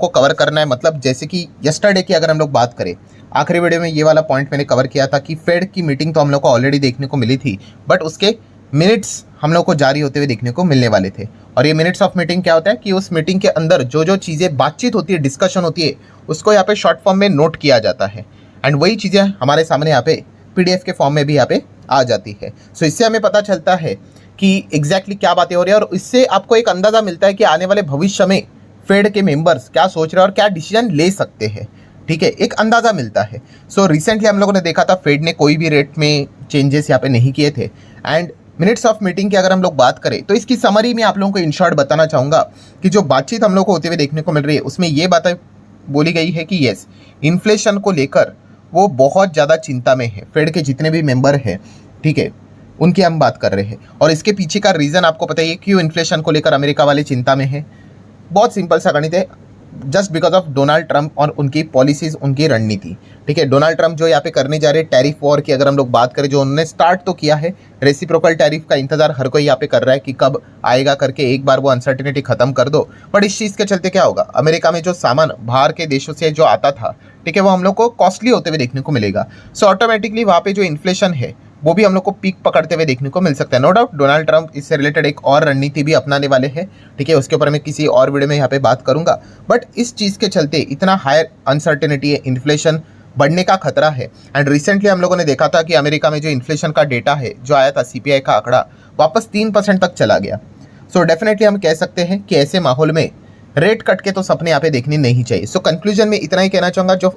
को कवर करना है। मतलब जैसे कि यस्टरडे की अगर हम लोग बात करें, आखिरी वीडियो में ये वाला पॉइंट मैंने कवर किया था कि फेड की मीटिंग तो हम लोग को ऑलरेडी देखने को मिली थी, बट उसके मिनट्स हम लोग को जारी होते हुए देखने को मिलने वाले थे। और ये मिनट्स ऑफ मीटिंग क्या होता है कि उस मीटिंग के अंदर जो जो चीज़ें बातचीत होती है, डिस्कशन होती है, उसको यहाँ पे शॉर्ट फॉर्म में नोट किया जाता है एंड वही चीज़ें हमारे सामने यहाँ पे PDF के फॉर्म में भी यहाँ पे आ जाती है। सो इससे हमें पता चलता है कि एग्जैक्टली क्या बातें हो रही है और इससे आपको एक अंदाज़ा मिलता है कि आने वाले भविष्य में फेड के मेंबर्स क्या सोच रहे हैं और क्या डिसीजन ले सकते हैं। ठीक है, एक अंदाज़ा मिलता है। सो रिसेंटली हम लोगों ने देखा था फेड ने कोई भी रेट में चेंजेस यहाँ पे नहीं किए थे एंड मिनट्स ऑफ मीटिंग की अगर हम लोग बात करें तो इसकी समरी में आप लोगों को इन शॉर्ट बताना चाहूँगा कि जो बातचीत हम लोग को होते हुए देखने को मिल रही है उसमें ये बातें बोली गई है कि यस, इन्फ्लेशन को लेकर वो बहुत ज़्यादा चिंता में है। फेड के जितने भी मेंबर हैं, ठीक है, उनकी हम बात कर रहे हैं और इसके पीछे का रीज़न आपको पता ही है क्यों इन्फ्लेशन को लेकर अमेरिका वाले चिंता में है। बहुत सिंपल सा गणित है, just because of Donald Trump और उनकी पॉलिसीज़, उनकी रणनीति। ठीक है, डोनाल्ड ट्रंप जो यहाँ पे करने जा रहे हैं टैरिफ वॉर की अगर हम लोग बात करें, जो उन्होंने स्टार्ट तो किया है, रेसिप्रोकल टैरिफ का इंतजार हर कोई यहाँ पे कर रहा है कि कब आएगा करके, एक बार वो अनसर्टिनिटी खत्म कर दो। बट इस चीज़ के चलते क्या होगा, अमेरिका में जो सामान बाहर के देशों से जो आता था, ठीक है, वो हम लोग को कॉस्टली होते हुए देखने को मिलेगा। सो ऑटोमेटिकली वहाँ पे जो इन्फ्लेशन है वो भी हम लोग को पीक पकड़ते हुए देखने को मिल सकता है। नो डाउट डोनाल्ड ट्रंप इससे रिलेटेड एक और रणनीति भी अपनाने वाले हैं, ठीक है, उसके ऊपर मैं किसी और वीडियो में यहाँ पे बात करूंगा। बट इस चीज़ के चलते इतना हायर अनसर्टेनिटी है, इन्फ्लेशन बढ़ने का खतरा है एंड रिसेंटली हम लोगों ने देखा था कि अमेरिका में जो इन्फ्लेशन का डेटा है जो आया था, CPI का आंकड़ा वापस 3% तक चला गया। सो डेफिनेटली हम कह सकते हैं कि ऐसे माहौल में रेट कट के तो सपने यहाँ पे देखने नहीं चाहिए। सो कंक्लूजन में इतना ही कहना चाहूँगा, जो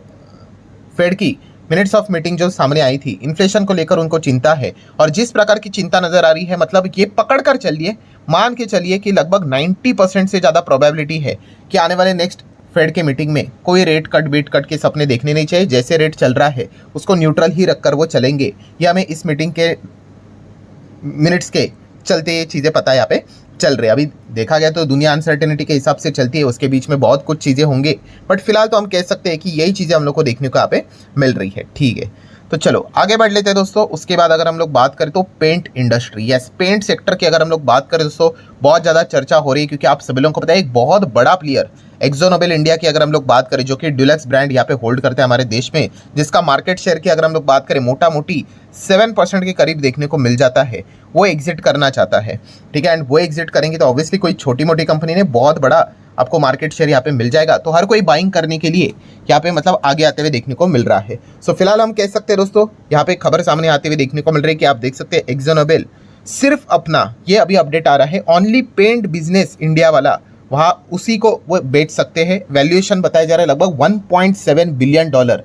फेड की मिनट्स ऑफ मीटिंग जो सामने आई थी, इन्फ्लेशन को लेकर उनको चिंता है और जिस प्रकार की चिंता नजर आ रही है, मतलब ये पकड़ कर चलिए, मान के चलिए कि लगभग 90% से ज़्यादा प्रोबेबिलिटी है कि आने वाले नेक्स्ट फेड के मीटिंग में कोई रेट कट बीट कट के सपने देखने नहीं चाहिए। जैसे रेट चल रहा है उसको न्यूट्रल ही रखकर वो चलेंगे। ये हमें इस मीटिंग के मिनट्स के चलते ये चीज़ें पता है यहाँ पे चल रहे। अभी देखा गया तो दुनिया अनसर्टेनिटी के हिसाब से चलती है, उसके बीच में बहुत कुछ चीज़ें होंगे, बट फिलहाल तो हम कह सकते हैं कि यही चीज़ें हम लोग को देखने को यहाँ पे मिल रही है। ठीक है, तो चलो आगे बढ़ लेते हैं दोस्तों। उसके बाद अगर हम लोग बात करें तो paint industry, yes, paint sector की अगर हम लोग बात करें दोस्तों, बहुत ज़्यादा चर्चा हो रही है क्योंकि आप सभी लोगों को पता है एक बहुत बड़ा प्लेयर एक्जो नोबेल इंडिया की अगर हम लोग बात करें, जो कि डुलक्स ब्रांड यहाँ पे होल्ड करते हैं हमारे देश में, जिसका मार्केट शेयर की अगर हम लोग बात करें मोटा मोटी 7% के करीब देखने को मिल जाता है, वो एग्जिट करना चाहता है। ठीक है, एंड वो एग्जिट करेंगे तो ऑब्वियसली कोई छोटी मोटी कंपनी ने बहुत बड़ा आपको मार्केट शेयर यहाँ पे मिल जाएगा, तो हर कोई बाइंग करने के लिए यहाँ पे मतलब आगे आते हुए देखने को मिल रहा है। सो फिलहाल हम कह सकते हैं दोस्तों, यहाँ पे खबर सामने आते हुए देखने को मिल रही है कि आप देख सकते हैं एक्जो नोबेल सिर्फ अपना, ये अभी अपडेट आ रहा है, ओनली पेंट बिजनेस इंडिया वाला, वहाँ उसी को वो बेच सकते हैं। वैल्यूएशन बताया जा रहा है लगभग $1.7 बिलियन,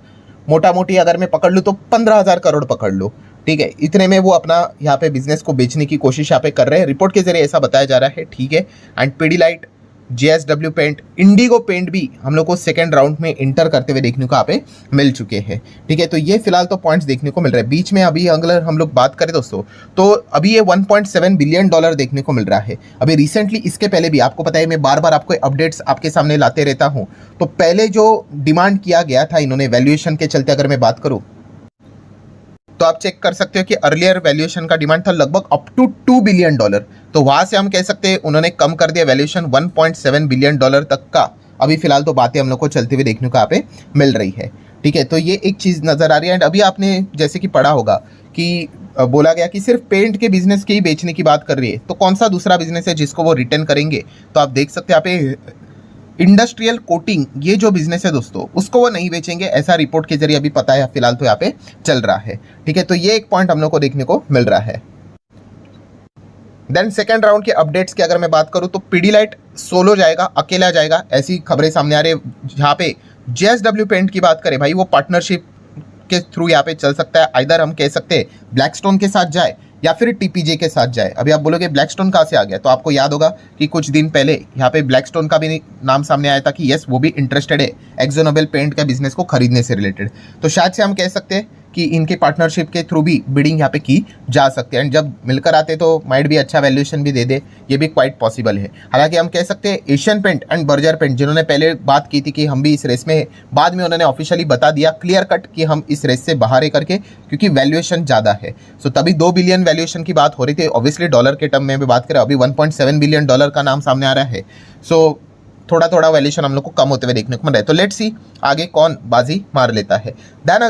मोटा मोटी अगर मैं पकड़ लूँ तो 15,000 करोड़ पकड़ लो। ठीक है, इतने में वो अपना यहाँ पे बिजनेस को बेचने की कोशिश यहाँ पे कर रहे हैं, रिपोर्ट के जरिए ऐसा बताया जा रहा है। ठीक है, and Pidilite, JSW paint, Indigo paint भी हम लोग को सेकेंड राउंड में इंटर करते हुए देखने को यहाँ पे मिल चुके हैं। ठीक है, तो ये फिलहाल तो पॉइंट्स देखने को मिल रहे हैं। बीच में अभी अगर हम लोग बात करें दोस्तों, तो अभी ये $1.7 बिलियन देखने को मिल रहा है। अभी रिसेंटली इसके पहले भी आपको पता है मैं बार बार आपको अपडेट्स आपके सामने लाते रहता हूँ, तो पहले जो डिमांड किया गया था इन्होंने वैल्यूएशन के चलते अगर मैं बात करूँ तो आप चेक कर सकते हो कि अर्लियर वैल्यूएशन का डिमांड था लगभग अप टू $2 बिलियन, तो वहां से हम कह सकते हैं उन्होंने कम कर दिया वैल्यूएशन $1.7 बिलियन तक का। अभी फिलहाल तो बातें हम लोग को चलते हुए देखने को यहाँ पे मिल रही है। ठीक है, तो ये एक चीज़ नज़र आ रही है। एंड अभी आपने जैसे कि पढ़ा होगा कि बोला गया कि सिर्फ पेंट के बिजनेस के ही बेचने की बात कर रही है, तो कौन सा दूसरा बिजनेस है जिसको वो रिटर्न करेंगे। तो आप देख सकते हैं यहाँ पे इंडस्ट्रियल कोटिंग, ये जो बिजनेस है दोस्तों, उसको वो नहीं बेचेंगे, ऐसा रिपोर्ट के जरिए अभी पता है फिलहाल तो यहाँ पे चल रहा है। ठीक है, तो ये एक पॉइंट हम लोग को देखने को मिल रहा है। देन सेकेंड राउंड के अपडेट्स की अगर मैं बात करूं तो पीडीलाइट सोलो जाएगा, अकेला जाएगा, ऐसी खबरें सामने आ रही है। जहाँ पे JSW पेंट की बात करें भाई, वो पार्टनरशिप के थ्रू यहाँ पे चल सकता है। आइदर हम कह सकते हैं ब्लैकस्टोन के साथ जाए या फिर TPJ के साथ जाए। अभी आप बोलोगे ब्लैकस्टोन कहाँ से आ गया, तो आपको याद होगा कि कुछ दिन पहले यहाँ पे ब्लैकस्टोन का भी नाम सामने आया था कि यस वो भी इंटरेस्टेड है एक्जो नोबेल पेंट का बिजनेस को खरीदने से रिलेटेड। तो शायद से हम कह सकते हैं कि इनके पार्टनरशिप के थ्रू भी बिडिंग यहाँ पे की जा सकती है, एंड जब मिलकर आते तो माइट भी अच्छा वैल्यूएशन भी दे दे, ये भी क्वाइट पॉसिबल है। हालांकि हम कह सकते हैं Asian paint and Berger paint, जिन्होंने पहले बात की थी कि हम भी इस रेस में है, बाद में उन्होंने ऑफिशियली बता दिया क्लियर कट कि हम इस रेस से बाहर है करके, क्योंकि वैल्यूएशन ज़्यादा है। सो तभी 2 बिलियन वैल्यूएशन की बात हो रही थी, ऑब्वियसली डॉलर के टर्म में भी बात करें, अभी $1.7 बिलियन का नाम सामने आ रहा है। सो थोड़ा थोड़ा वैल्यूएशन हम लोग को कम होते हुए देखने को मिल रहा है। तो लेट्स सी आगे कौन बाजी मार लेता है। देन